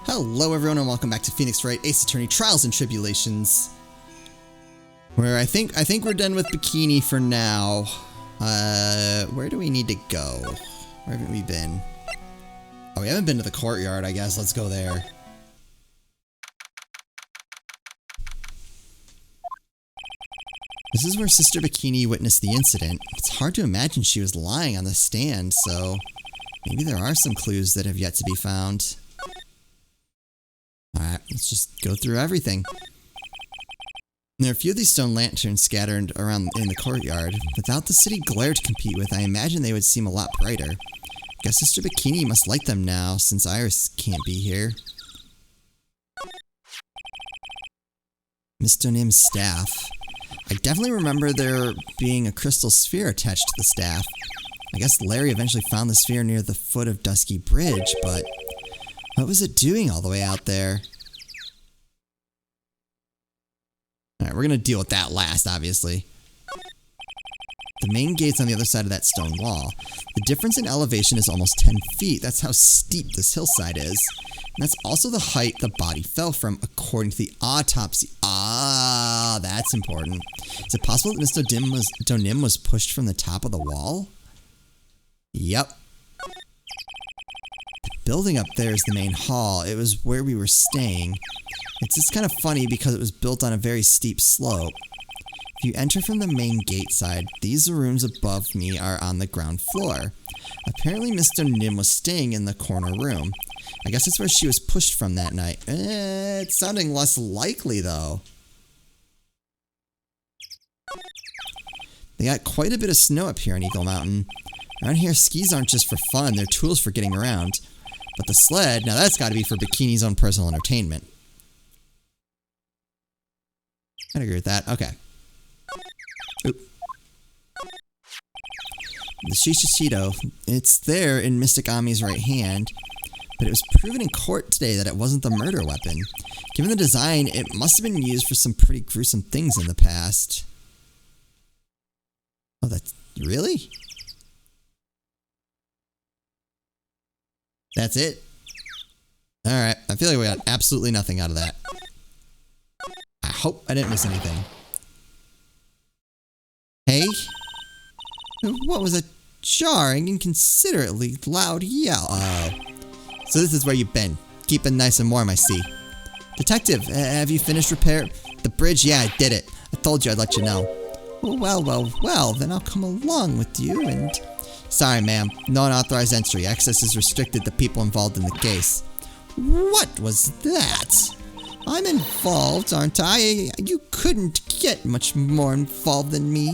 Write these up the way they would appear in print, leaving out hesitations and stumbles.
Hello everyone and welcome back to Phoenix Wright Ace Attorney Trials and Tribulations. Where I think we're done with Bikini for now. Where do we need to go? Where haven't we been? Oh, we haven't been to the courtyard, I guess. Let's go there. This is where Sister Bikini witnessed the incident. It's hard to imagine she was lying on the stand, so maybe there are some clues that have yet to be found. Alright, let's just go through everything. There are a few of these stone lanterns scattered around in the courtyard. Without the city glare to compete with, I imagine they would seem a lot brighter. Guess Sister Bikini must light them now, since Iris can't be here. Miss Donim's staff. I definitely remember there being a crystal sphere attached to the staff. I guess Larry eventually found the sphere near the foot of Dusky Bridge, but what was it doing all the way out there? Alright, we're gonna deal with that last, obviously. The main gate's on the other side of that stone wall. The difference in elevation is almost 10 feet. That's how steep this hillside is. And that's also the height the body fell from, according to the autopsy. Ah, that's important. Is it possible that Miss Donim was pushed from the top of the wall? Yep. The building up there is the main hall. It was where we were staying. It's just kind of funny because it was built on a very steep slope. If you enter from the main gate side, these rooms above me are on the ground floor. Apparently Mr. Nim was staying in the corner room. I guess that's where she was pushed from that night. It's sounding less likely though. They got quite a bit of snow up here on Eagle Mountain. Around here, skis aren't just for fun, they're tools for getting around. But the sled, now that's gotta be for Bikini's own personal entertainment. I'd agree with that. Okay. Oop. The Shishishito, it's there in Mystic Ami's right hand, but it was proven in court today that it wasn't the murder weapon. Given the design, it must have been used for some pretty gruesome things in the past. Oh, that's... really? That's it? Alright, I feel like we got absolutely nothing out of that. I hope I didn't miss anything. Hey? What was a jarring, inconsiderately loud yell? So this is where you've been. Keeping nice and warm, I see. Detective, have you finished repair? The bridge? Yeah, I did it. I told you I'd let you know. Well, then I'll come along with you and... Sorry, ma'am. No unauthorized entry. Access is restricted to people involved in the case. What was that? I'm involved, aren't I? You couldn't get much more involved than me.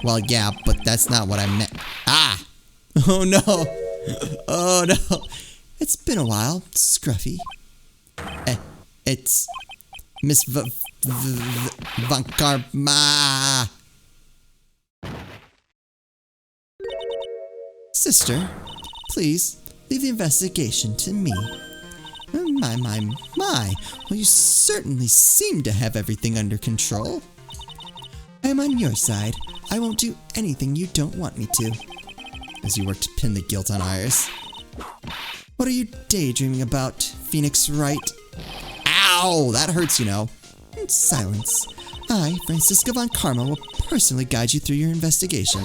Well, yeah, but that's not what I meant. Ah! Oh no! Oh no! It's been a while, Scruffy. It's... Miss Vankarma. Sister, please, leave the investigation to me. My. Well, you certainly seem to have everything under control. I am on your side. I won't do anything you don't want me to. As you work to pin the guilt on Iris. What are you daydreaming about, Phoenix Wright? Ow! That hurts, you know. Silence. I, Francisca von Karma, will personally guide you through your investigation.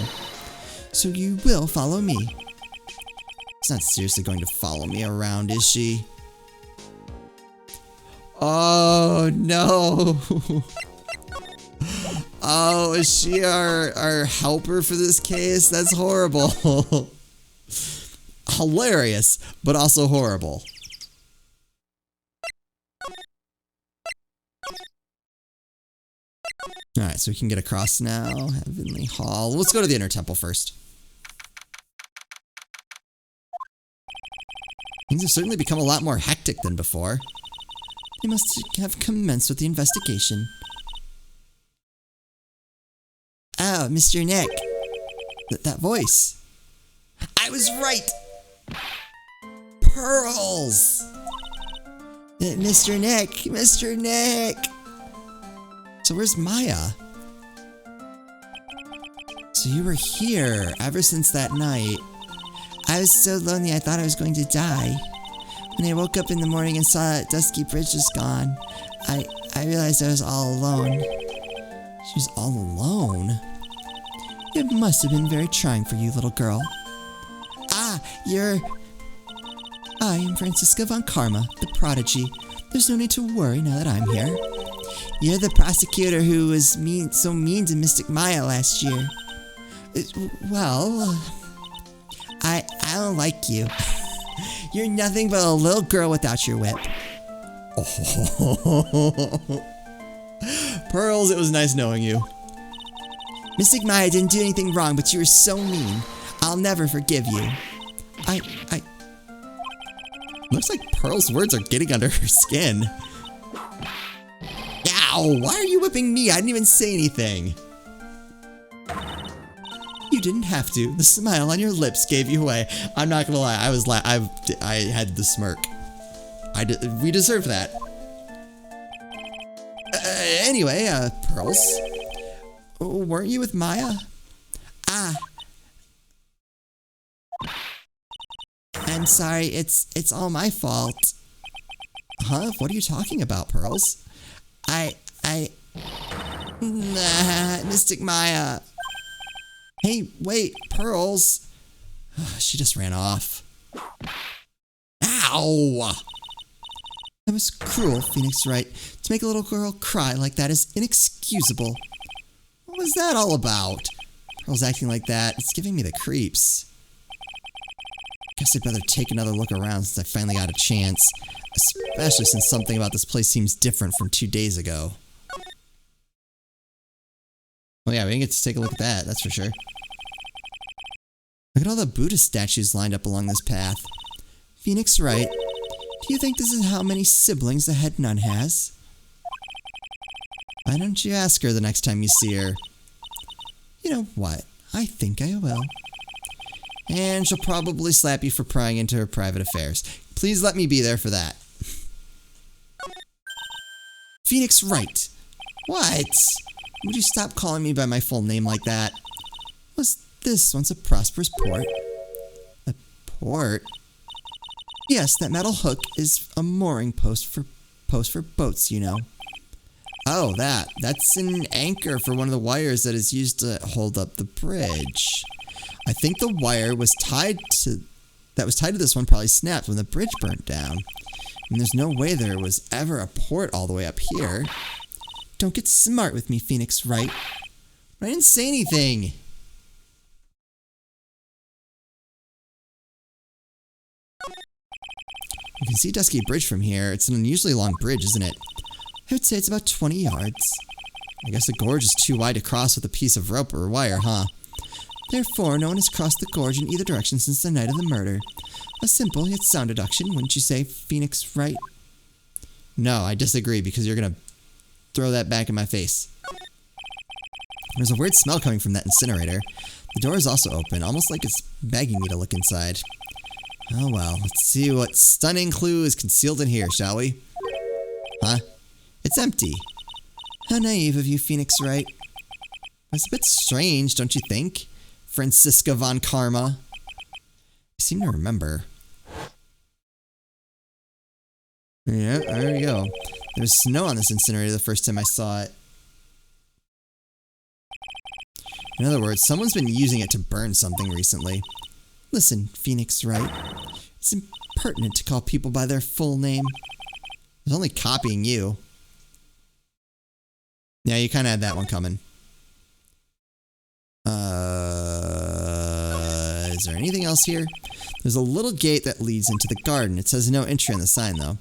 So you will follow me. She's not seriously going to follow me around, is she? Oh, no. Oh, is she our helper for this case? That's horrible. Hilarious, but also horrible. Alright, so we can get across now. Heavenly Hall. Let's go to the Inner Temple first. Things have certainly become a lot more hectic than before. They must have commenced with the investigation. Oh, Mr. Nick. That voice. I was right! Pearls! Mr. Nick! So where's Maya? So you were here ever since that night. I was so lonely I thought I was going to die. When I woke up in the morning and saw that Dusky Bridge was gone, I realized I was all alone. She was all alone? It must have been very trying for you, little girl. I am Francisca von Karma, the prodigy. There's no need to worry now that I'm here. You're the prosecutor who was so mean to Mystic Maya last year. Well, I don't like you. You're nothing but a little girl without your whip. Oh. Pearls, it was nice knowing you. Mystic Maya didn't do anything wrong, but you were so mean. I'll never forgive you. Looks like Pearl's words are getting under her skin. Ow! Why are you whipping me? I didn't even say anything. You didn't have to. The smile on your lips gave you away. I'm not gonna lie. I had the smirk. We deserve that. Anyway, Pearls. Weren't you with Maya? I'm sorry, it's all my fault. Huh? What are you talking about, Pearls? Mystic Maya. Hey, wait, Pearls. She just ran off. Ow! That was cruel, Phoenix Wright. To make a little girl cry like that is inexcusable. What was that all about? Pearls acting like that, it's giving me the creeps. Guess I'd better take another look around since I finally got a chance. Especially since something about this place seems different from 2 days ago. Well, yeah, we didn't get to take a look at that, that's for sure. Look at all the Buddhist statues lined up along this path. Phoenix Wright, do you think this is how many siblings the head nun has? Why don't you ask her the next time you see her? You know what? I think I will. And she'll probably slap you for prying into her private affairs. Please let me be there for that. Phoenix Wright. What? Would you stop calling me by my full name like that? Was this once a prosperous port? A port? Yes, that metal hook is a mooring post for boats, you know. Oh, that's an anchor for one of the wires that is used to hold up the bridge. I think the wire was tied to this one probably snapped when the bridge burnt down. And there's no way there was ever a port all the way up here. Don't get smart with me, Phoenix Wright. I didn't say anything. You can see Dusky Bridge from here. It's an unusually long bridge, isn't it? I would say it's about 20 yards. I guess the gorge is too wide to cross with a piece of rope or wire, huh? Therefore, no one has crossed the gorge in either direction since the night of the murder. A simple yet sound deduction, wouldn't you say, Phoenix Wright? No, I disagree because you're gonna throw that back in my face. There's a weird smell coming from that incinerator. The door is also open, almost like it's begging me to look inside. Oh well, let's see what stunning clue is concealed in here, shall we? Huh? It's empty. How naive of you, Phoenix Wright. It's a bit strange, don't you think? Francisca von Karma. I seem to remember. Yeah, there you go. There was snow on this incinerator the first time I saw it. In other words, someone's been using it to burn something recently. Listen, Phoenix Wright. It's impertinent to call people by their full name. I was only copying you. Yeah, you kind of had that one coming. Is there anything else here? There's a little gate that leads into the garden. It says no entry on the sign, though.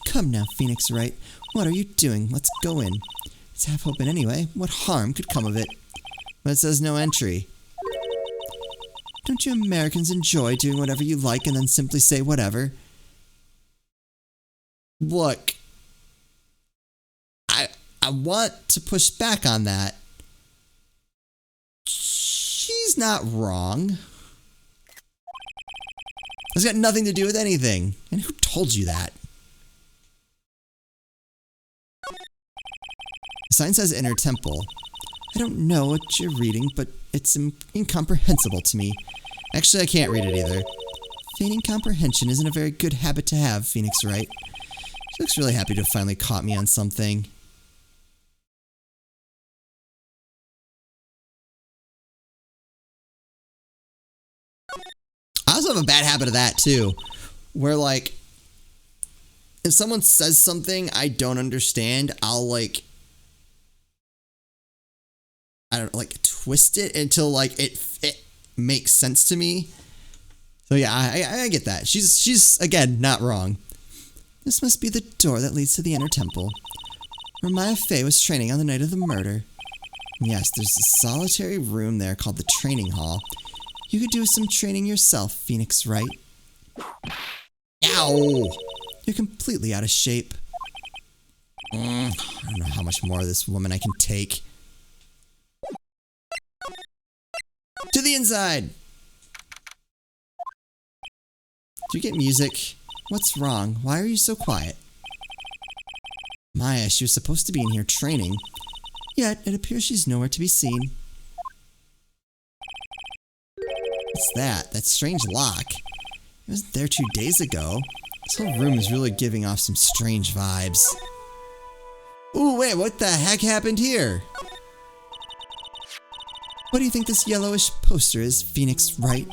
Come now, Phoenix Wright. What are you doing? Let's go in. It's half open anyway. What harm could come of it? But it says no entry. Don't you Americans enjoy doing whatever you like and then simply say whatever? Look. I want to push back on that. She's not wrong. It's got nothing to do with anything. And who told you that? The sign says Inner Temple. I don't know what you're reading, but it's incomprehensible to me. Actually, I can't read it either. Feigning comprehension isn't a very good habit to have, Phoenix Wright. She looks really happy to have finally caught me on something. I also have a bad habit of that, too. Where, like, if someone says something I don't understand, I'll, like, I don't know, like, twist it until, like, it makes sense to me. So, yeah, I get that. She's, again, not wrong. This must be the door that leads to the inner temple, where Maya Fey was training on the night of the murder. Yes, there's a solitary room there called the training hall. You could do some training yourself, Phoenix Wright. Ow! You're completely out of shape. I don't know how much more of this woman I can take. To the inside! Do you get music? What's wrong? Why are you so quiet? Maya, she was supposed to be in here training. Yet, it appears she's nowhere to be seen. What's that? That strange lock. It wasn't there 2 days ago. This whole room is really giving off some strange vibes. Ooh, wait, what the heck happened here? What do you think this yellowish poster is, Phoenix Wright?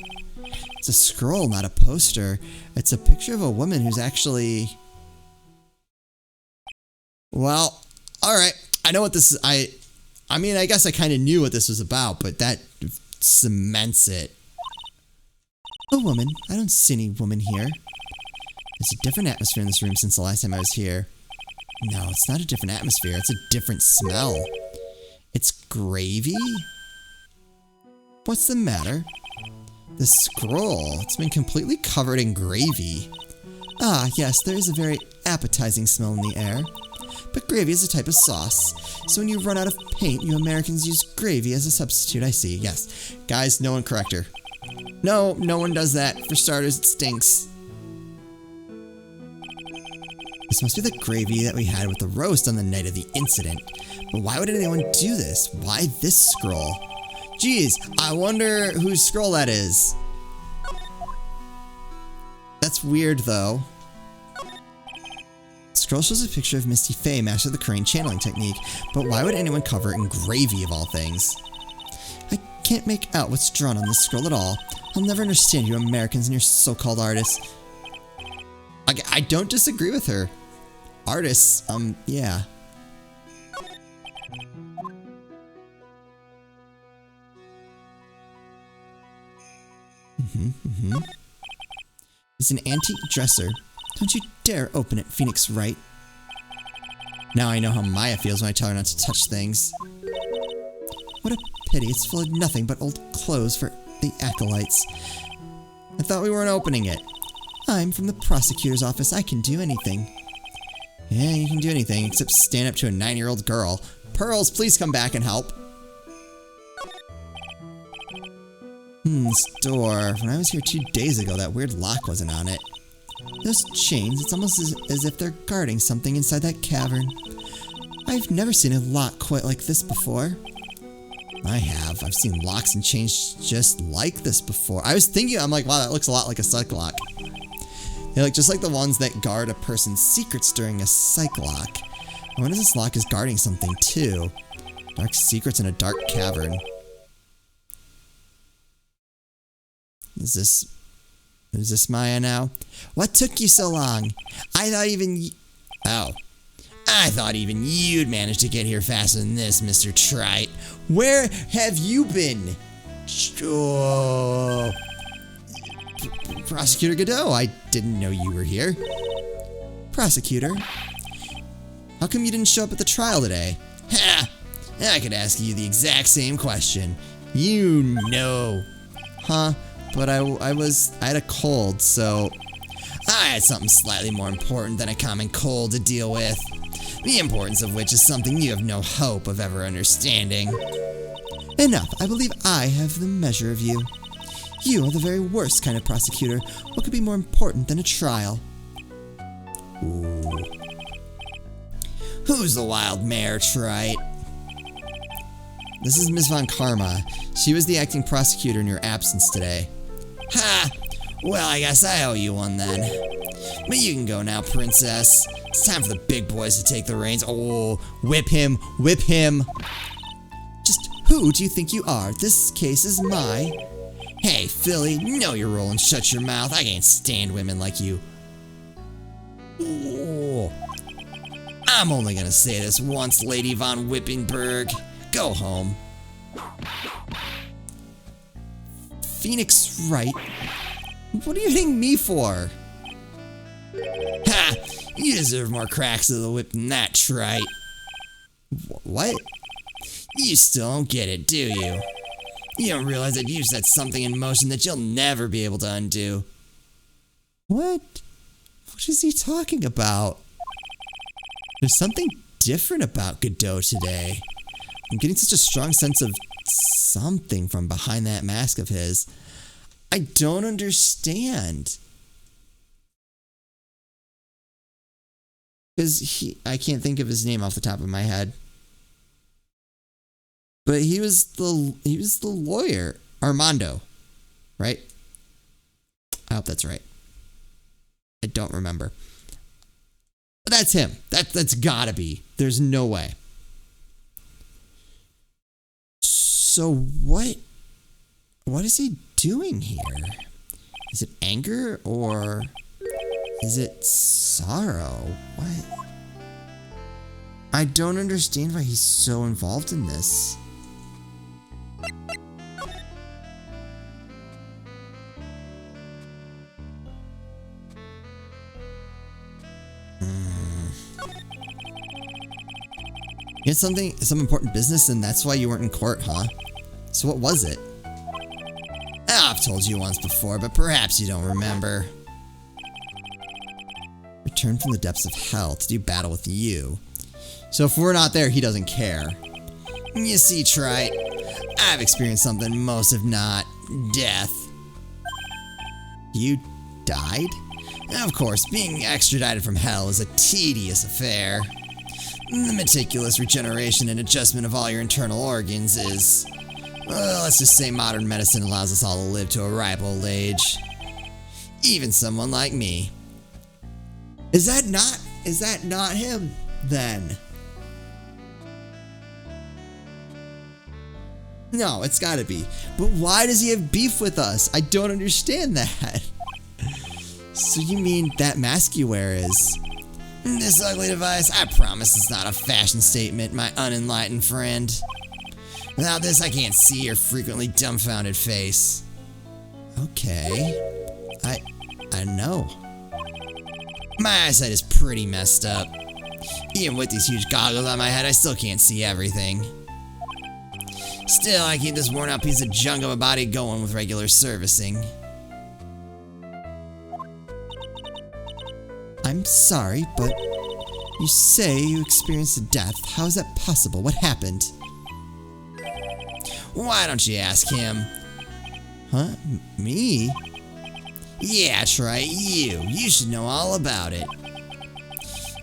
It's a scroll, not a poster. It's a picture of a woman who's actually... Well, alright. I know what this is. I mean, I guess I kind of knew what this was about, but that cements it. A woman? I don't see any woman here. There's a different atmosphere in this room since the last time I was here. No, it's not a different atmosphere. It's a different smell. It's gravy? What's the matter? The scroll. It's been completely covered in gravy. Ah, yes, there is a very appetizing smell in the air. But gravy is a type of sauce. So when you run out of paint, you Americans use gravy as a substitute, I see. Yes. Guys, no one correct her. No, no one does that. For starters, it stinks. This must be the gravy that we had with the roast on the night of the incident. But why would anyone do this? Why this scroll? Geez, I wonder whose scroll that is. That's weird, though. The scroll shows a picture of Misty Fey mastered the crane channeling technique, but why would anyone cover it in gravy of all things? I can't make out what's drawn on this scroll at all. I'll never understand you Americans and your so-called artists. I don't disagree with her. Artists, yeah. It's an antique dresser. Don't you dare open it, Phoenix Wright. Now I know how Maya feels when I tell her not to touch things. What a pity, it's full of nothing but old clothes for the acolytes. I thought we weren't opening it. I'm from the prosecutor's office, I can do anything. Yeah, you can do anything except stand up to a 9-year-old girl. Pearls, please come back and help. This door. When I was here 2 days ago, that weird lock wasn't on it. Those chains, it's almost as if they're guarding something inside that cavern. I've never seen a lock quite like this before. I have. I've seen locks and chains just like this before. I was thinking, I'm like, wow, that looks a lot like a psych lock. They look just like the ones that guard a person's secrets during a psych lock. I wonder if this lock is guarding something too. Dark secrets in a dark cavern. Is this Maya now? What took you so long? I thought even you'd manage to get here faster than this, Mr. Trite. Where have you been? Oh. Prosecutor Godot, I didn't know you were here. Prosecutor? How come you didn't show up at the trial today? Ha! I could ask you the exact same question. You know. Huh? But I had a cold, so I had something slightly more important than a common cold to deal with. The importance of which is something you have no hope of ever understanding. Enough. I believe I have the measure of you. You are the very worst kind of prosecutor. What could be more important than a trial? Ooh. Who's the wild mare, Trite? This is Miss Von Karma. She was the acting prosecutor in your absence today. Ha! Well, I guess I owe you one then. But you can go now, princess. It's time for the big boys to take the reins. Oh, whip him, whip him. Just who do you think you are? This case is my... Hey, Philly, know your role and shut your mouth. I can't stand women like you. Oh. I'm only gonna say this once, Lady Von Wippenberg. Go home. Phoenix Wright? What are you hitting me for? Ha! You deserve more cracks of the whip than that, trite. What? You still don't get it, do you? You don't realize that you've set something in motion that you'll never be able to undo. What? What is he talking about? There's something different about Godot today. I'm getting such a strong sense of something from behind that mask of his. I don't understand. Because I can't think of his name off the top of my head. But he was the lawyer, Armando, right? I hope that's right. I don't remember. But that's him. That's gotta be. There's no way. So what is he doing here? Is it anger or is it sorrow? What? I don't understand why he's so involved in this. You had some important business and that's why you weren't in court, huh? So what was it? I've told you once before, but perhaps you don't remember. Return from the depths of hell to do battle with you. So if we're not there, he doesn't care. You see, Trite, I've experienced something most have not. Death. You died? Of course, being extradited from hell is a tedious affair. The meticulous regeneration and adjustment of all your internal organs is... Well, let's just say modern medicine allows us all to live to a ripe old age. Even someone like me. Is that not him, then? No, it's gotta be. But why does he have beef with us? I don't understand that. So you mean that mask you wear is... This ugly device, I promise it's not a fashion statement, my unenlightened friend. Without this, I can't see your frequently dumbfounded face. Okay. I know. My eyesight is pretty messed up. Even with these huge goggles on my head, I still can't see everything. Still, I keep this worn out piece of junk of a body going with regular servicing. I'm sorry, but you say you experienced a death. How is that possible? What happened? Why don't you ask him? Huh? Me? Yeah, that's right, you. You should know all about it.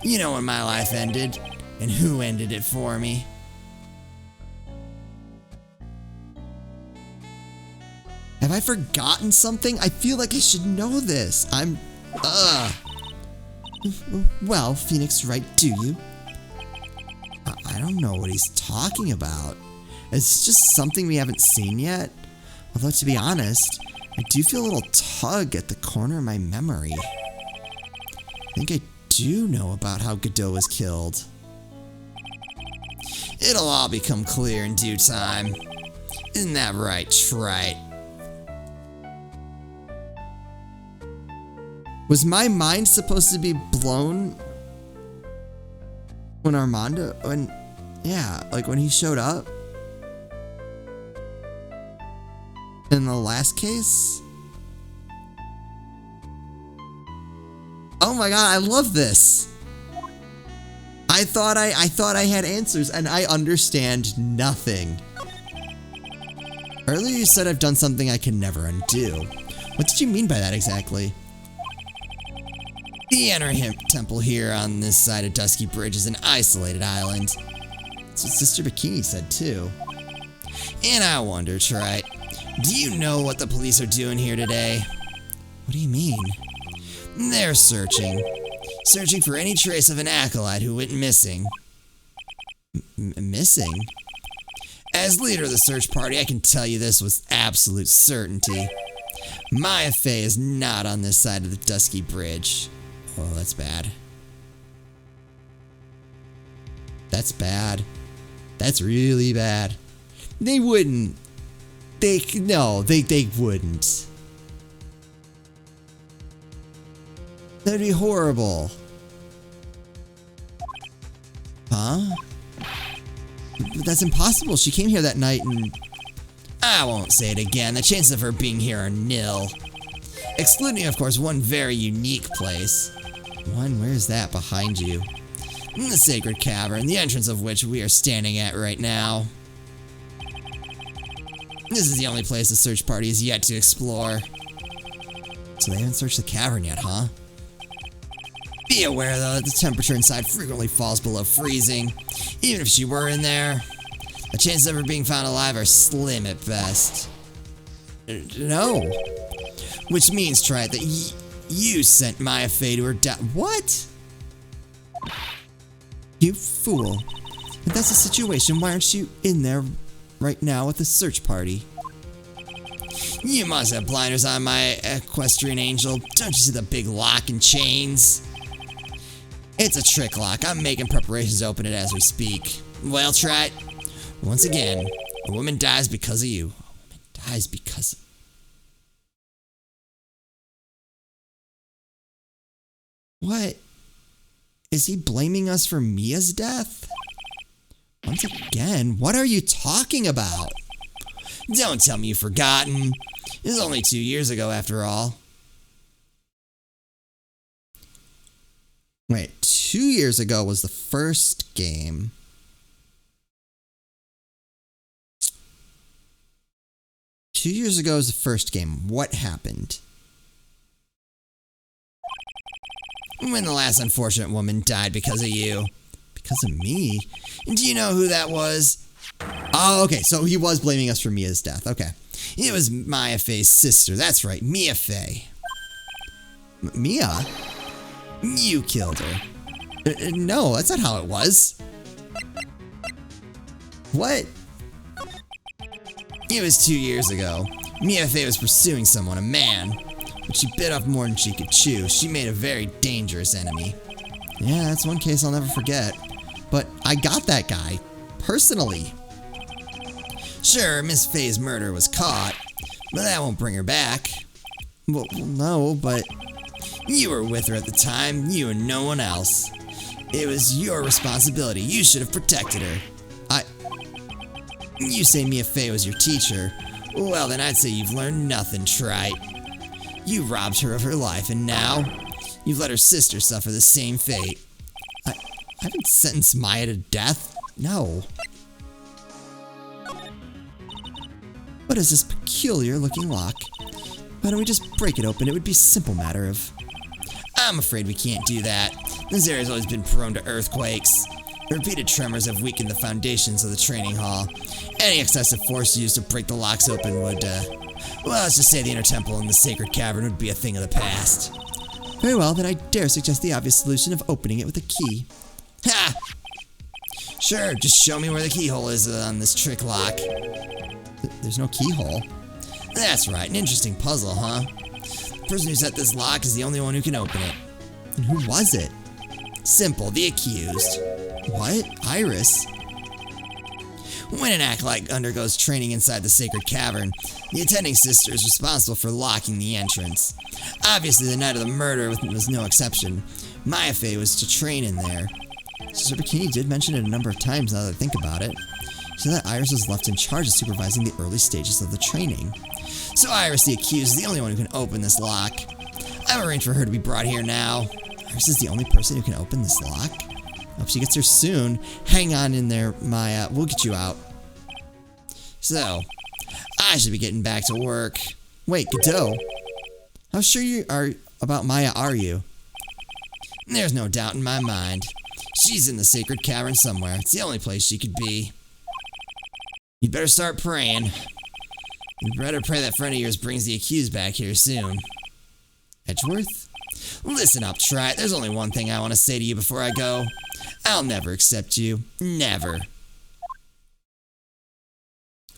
You know when my life ended, and who ended it for me. Have I forgotten something? I feel like I should know this. Well, Phoenix Wright, do you? I don't know what he's talking about. It's just something we haven't seen yet. Although, to be honest, I do feel a little tug at the corner of my memory. I think I do know about how Godot was killed. It'll all become clear in due time. Isn't that right, Trite? Was my mind supposed to be blown when when he showed up? In the last case? Oh my god, I love this. I thought I had answers and I understand nothing. Earlier you said I've done something I can never undo. What did you mean by that exactly? The Inner Temple here on this side of Dusky Bridge is an isolated island. That's what Sister Bikini said too. And I wonder, Trite, do you know what the police are doing here today? What do you mean? They're searching. Searching for any trace of an acolyte who went missing. Missing? As leader of the search party, I can tell you this with absolute certainty. Maya Fey is not on this side of the Dusky Bridge. Oh, that's bad. That's bad. That's really bad. They wouldn't. They wouldn't. That'd be horrible. Huh? But that's impossible. She came here that night and... I won't say it again. The chances of her being here are nil. Excluding, of course, one very unique place. One? Where is that behind you? In the Sacred Cavern, the entrance of which we are standing at right now. This is the only place the search party has yet to explore. So they haven't searched the cavern yet, huh? Be aware, though, that the temperature inside frequently falls below freezing. Even if she were in there, the chances of her being found alive are slim at best. No. Which means, Trite, that you sent Maya Fey to her death. What? You fool. If that's the situation, why aren't you in there right now with the search party? You must have blinders on, my equestrian angel. Don't you see the big lock and chains? It's a trick lock. I'm making preparations to open it as we speak. Well, Trite, once again, a woman dies because of you. A woman dies because of... What? Is he blaming us for Mia's death? Once again, what are you talking about? Don't tell me you've forgotten. It was only 2 years ago, after all. Wait, 2 years ago was the first game. Two years ago was the first game. What happened? When the last unfortunate woman died because of you. Because of me? Do you know who that was? Oh, okay, so he was blaming us for Mia's death. Okay. It was Maya Fey's sister. That's right, Mia Fey. Mia? You killed her. No, that's not how it was. What? It was 2 years ago. Mia Fey was pursuing someone, a man. But she bit off more than she could chew. She made a very dangerous enemy. Yeah, that's one case I'll never forget. But I got that guy. Personally. Sure, Miss Fey's murder was caught. But that won't bring her back. Well, no, but... You were with her at the time. You and no one else. It was your responsibility. You should have protected her. You say Mia Fey was your teacher. Well, then I'd say you've learned nothing, Trite. You robbed her of her life, and now you've let her sister suffer the same fate. I haven't sentenced Maya to death. No. What is this peculiar looking lock? Why don't we just break it open? It would be a simple matter of... I'm afraid we can't do that. This area's always been prone to earthquakes. Repeated tremors have weakened the foundations of the training hall. Any excessive force used to break the locks open would, well, let's just say the inner temple in the Sacred Cavern would be a thing of the past. Very well, then I dare suggest the obvious solution of opening it with a key. Ha! Sure, just show me where the keyhole is on this trick lock. There's no keyhole. That's right, an interesting puzzle, huh? The person who set this lock is the only one who can open it. And who was it? Simple, the accused. What? Iris? When an acolyte undergoes training inside the Sacred Cavern, the attending sister is responsible for locking the entrance. Obviously, the night of the murder was no exception. Maya Fey was to train in there. Sister Bikini did mention it a number of times now that I think about it. She said that Iris was left in charge of supervising the early stages of the training. So Iris, the accused, is the only one who can open this lock. I've arranged for her to be brought here now. Iris is the only person who can open this lock? I hope she gets here soon. Hang on in there, Maya. We'll get you out. So, I should be getting back to work. Wait, Godot. How sure you are about Maya are you? There's no doubt in my mind. She's in the Sacred Cavern somewhere. It's the only place she could be. You'd better start praying. You'd better pray that friend of yours brings the accused back here soon. Edgeworth? Listen up, Try. There's only one thing I want to say to you before I go. I'll never accept you. Never.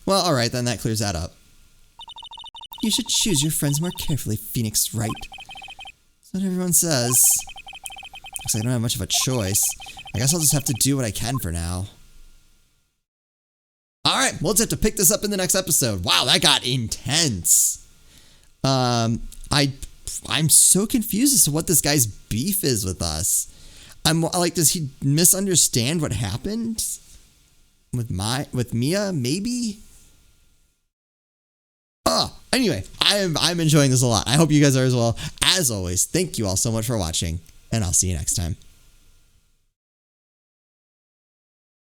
Well, alright, then that clears that up. You should choose your friends more carefully, Phoenix Wright. That's what everyone says. Looks like I don't have much of a choice. I guess I'll just have to do what I can for now. Alright, we'll just have to pick this up in the next episode. Wow, that got intense. I'm so confused as to what this guy's beef is with us. I'm like, does he misunderstand what happened? With Mia, maybe? Anyway, I'm enjoying this a lot. I hope you guys are as well. As always, thank you all so much for watching, and I'll see you next time.